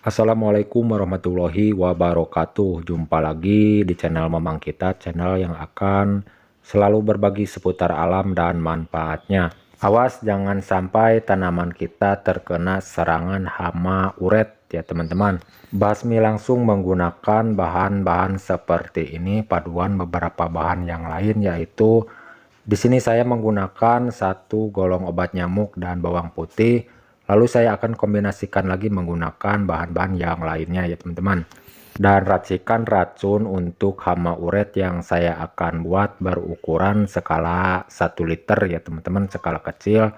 Assalamualaikum warahmatullahi wabarakatuh. Jumpa lagi di channel Mamang Kita, channel yang akan selalu berbagi seputar alam dan manfaatnya. Awas jangan sampai tanaman kita terkena serangan hama uret ya teman-teman. Basmi langsung menggunakan bahan-bahan seperti ini, paduan beberapa bahan yang lain, yaitu di sini saya menggunakan 1 golong obat nyamuk dan bawang putih. Lalu saya akan kombinasikan lagi menggunakan bahan-bahan yang lainnya ya teman-teman. Dan racikan racun untuk hama uret yang saya akan buat berukuran skala 1 liter ya teman-teman, skala kecil.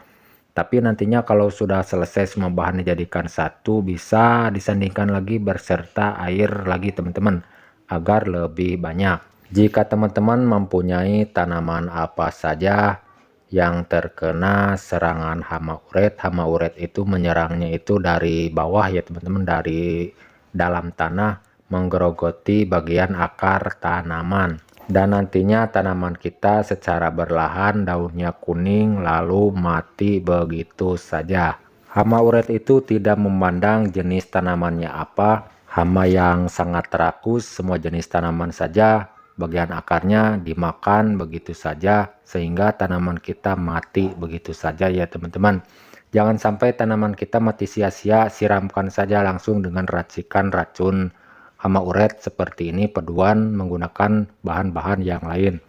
Tapi nantinya kalau sudah selesai semua bahan dijadikan satu, bisa disandingkan lagi berserta air lagi teman-teman, agar lebih banyak. Jika teman-teman mempunyai tanaman apa saja yang terkena serangan hama uret itu menyerangnya itu dari bawah ya teman-teman, dari dalam tanah menggerogoti bagian akar tanaman, dan nantinya tanaman kita secara berlahan daunnya kuning lalu mati begitu saja. Hama uret itu tidak memandang jenis tanamannya apa, hama yang sangat rakus semua jenis tanaman saja bagian akarnya dimakan begitu saja, sehingga tanaman kita mati begitu saja ya teman-teman. Jangan sampai tanaman kita mati sia-sia, siramkan saja langsung dengan racikan racun hama uret seperti ini, paduan menggunakan bahan-bahan yang lain.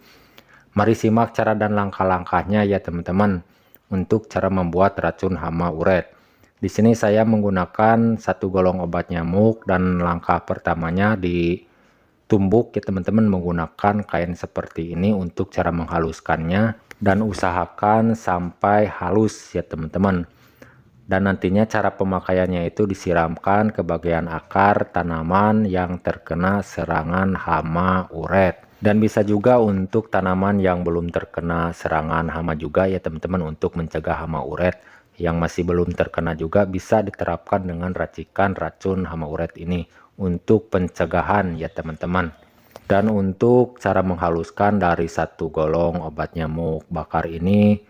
Mari simak cara dan langkah-langkahnya ya teman-teman untuk cara membuat racun hama uret. Di sini saya menggunakan 1 golong obat nyamuk, dan langkah pertamanya ditumbuk ya teman-teman menggunakan kain seperti ini untuk cara menghaluskannya, dan usahakan sampai halus ya teman-teman. Dan nantinya cara pemakaiannya itu disiramkan ke bagian akar tanaman yang terkena serangan hama uret, dan bisa juga untuk tanaman yang belum terkena serangan hama juga ya teman-teman. Untuk mencegah hama uret yang masih belum terkena juga bisa diterapkan dengan racikan racun hama uret ini untuk pencegahan ya teman-teman. Dan untuk cara menghaluskan dari 1 golong obat nyamuk bakar ini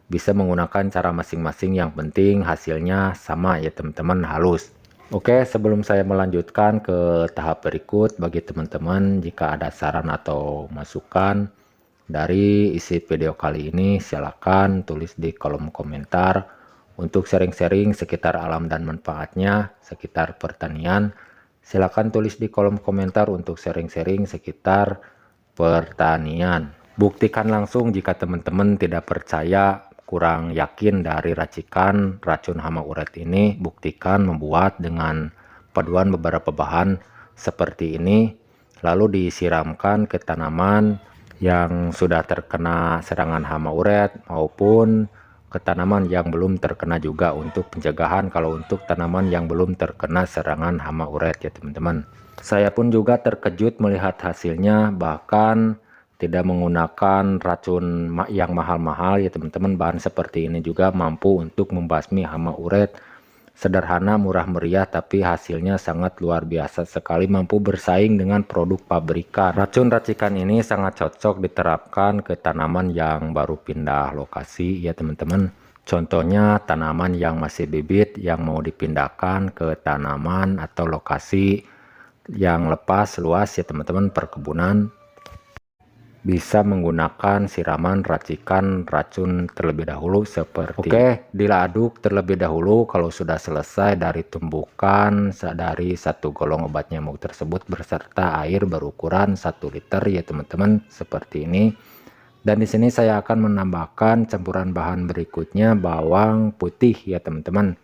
bisa menggunakan cara masing-masing, yang penting hasilnya sama ya teman-teman, halus. Oke, sebelum saya melanjutkan ke tahap berikut, bagi teman-teman jika ada saran atau masukan dari isi video kali ini, silakan tulis di kolom komentar. Untuk sharing-sharing sekitar alam dan manfaatnya sekitar pertanian, silakan tulis di kolom komentar untuk sharing-sharing sekitar pertanian. Buktikan langsung jika teman-teman tidak percaya, kurang yakin dari racikan racun hama uret ini, buktikan membuat dengan paduan beberapa bahan seperti ini, lalu disiramkan ke tanaman yang sudah terkena serangan hama uret maupun ke tanaman yang belum terkena juga, untuk pencegahan kalau untuk tanaman yang belum terkena serangan hama uret ya teman-teman. Saya pun juga terkejut melihat hasilnya, bahkan tidak menggunakan racun yang mahal-mahal ya teman-teman. Bahan seperti ini juga mampu untuk membasmi hama uret. Sederhana, murah meriah, tapi hasilnya sangat luar biasa sekali, mampu bersaing dengan produk pabrikan. Racun racikan ini sangat cocok diterapkan ke tanaman yang baru pindah lokasi ya teman-teman. Contohnya tanaman yang masih bibit yang mau dipindahkan ke tanaman atau lokasi yang lepas luas ya teman-teman, perkebunan, bisa menggunakan siraman racikan racun terlebih dahulu seperti. Oke, diaduk terlebih dahulu. Kalau sudah selesai dari tumbukan dari 1 golong obat nyamuk tersebut berserta air berukuran 1 liter ya teman-teman, seperti ini. Dan di sini saya akan menambahkan campuran bahan berikutnya, bawang putih ya teman-teman.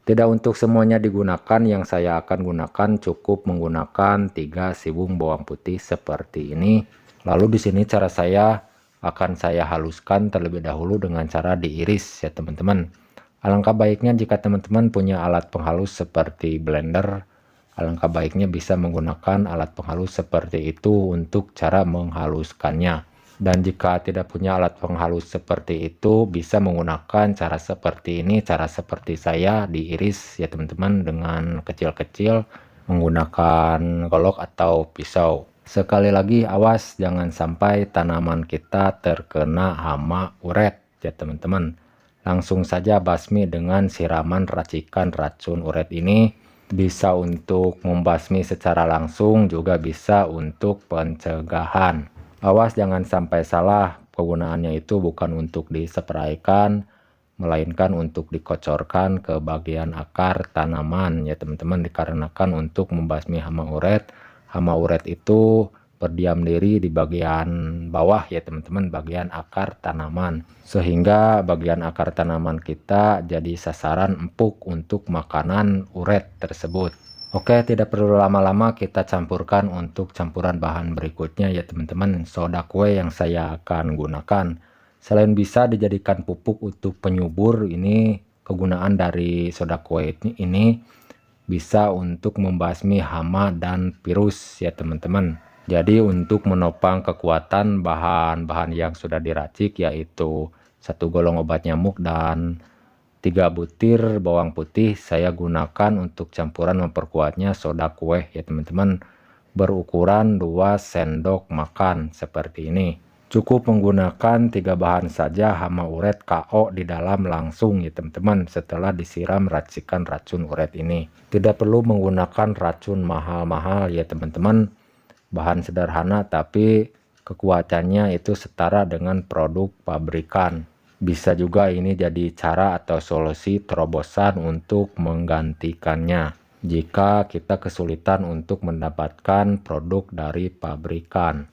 Tidak untuk semuanya digunakan, yang saya akan gunakan cukup menggunakan 3 sibung bawang putih seperti ini. Lalu di sini cara saya akan saya haluskan terlebih dahulu dengan cara diiris ya teman-teman. Alangkah baiknya jika teman-teman punya alat penghalus seperti blender, alangkah baiknya bisa menggunakan alat penghalus seperti itu untuk cara menghaluskannya. Dan jika tidak punya alat penghalus seperti itu, bisa menggunakan cara seperti ini, cara seperti saya, diiris ya teman-teman dengan kecil-kecil menggunakan golok atau pisau. Sekali lagi, awas jangan sampai tanaman kita terkena hama uret ya teman-teman. Langsung saja basmi dengan siraman racikan racun uret ini, Bisa untuk membasmi secara langsung, juga bisa untuk pencegahan. Awas jangan sampai salah, penggunaannya itu bukan untuk dispraykan, melainkan untuk dikocorkan ke bagian akar tanaman ya teman-teman, dikarenakan untuk membasmi hama uret. Hama uret itu berdiam diri di bagian bawah ya teman-teman, bagian akar tanaman, sehingga bagian akar tanaman kita jadi sasaran empuk untuk makanan uret tersebut. Oke, tidak perlu lama-lama, kita campurkan untuk campuran bahan berikutnya ya teman-teman, soda kue yang saya akan gunakan. Selain bisa dijadikan pupuk untuk penyubur, ini kegunaan dari soda kue ini bisa untuk membasmi hama dan virus ya teman-teman. Jadi untuk menopang kekuatan bahan-bahan yang sudah diracik, yaitu 1 golong obat nyamuk dan 3 butir bawang putih, saya gunakan untuk campuran memperkuatnya soda kue ya teman-teman, berukuran 2 sendok makan seperti ini. Cukup menggunakan 3 bahan saja, hama uret KO di dalam langsung ya teman-teman, setelah disiram racikan racun uret ini. Tidak perlu menggunakan racun mahal-mahal ya teman-teman, bahan sederhana tapi kekuatannya itu setara dengan produk pabrikan. Bisa juga ini jadi cara atau solusi terobosan untuk menggantikannya jika kita kesulitan untuk mendapatkan produk dari pabrikan.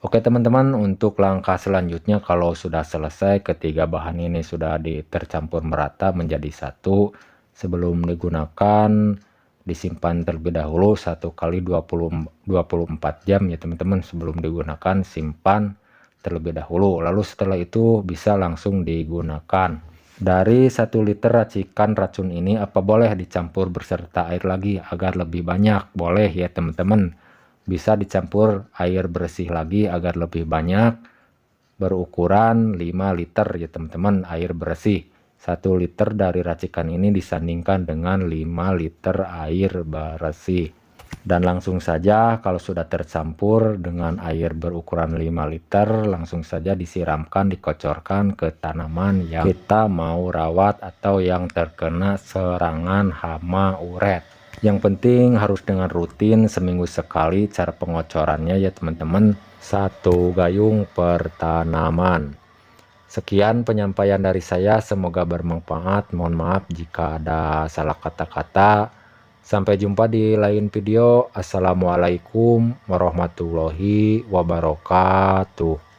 Oke teman-teman, untuk langkah selanjutnya, kalau sudah selesai ketiga bahan ini sudah tercampur merata menjadi satu, sebelum digunakan disimpan terlebih dahulu 1 kali 24 jam ya teman-teman. Sebelum digunakan simpan terlebih dahulu, lalu setelah itu bisa langsung digunakan. Dari 1 liter racikan racun ini, apa boleh dicampur beserta air lagi agar lebih banyak? Boleh ya teman-teman, bisa dicampur air bersih lagi agar lebih banyak, berukuran 5 liter ya teman-teman air bersih. 1 liter dari racikan ini disandingkan dengan 5 liter air bersih. Dan langsung saja kalau sudah tercampur dengan air berukuran 5 liter, langsung saja disiramkan, dikocorkan ke tanaman yang kita mau rawat atau yang terkena serangan hama uret. Yang penting harus dengan rutin seminggu sekali cara pengocorannya ya teman-teman, 1 gayung per tanaman. Sekian penyampaian dari saya, semoga bermanfaat. Mohon maaf jika ada salah kata-kata. Sampai jumpa di lain video. Assalamualaikum warahmatullahi wabarakatuh.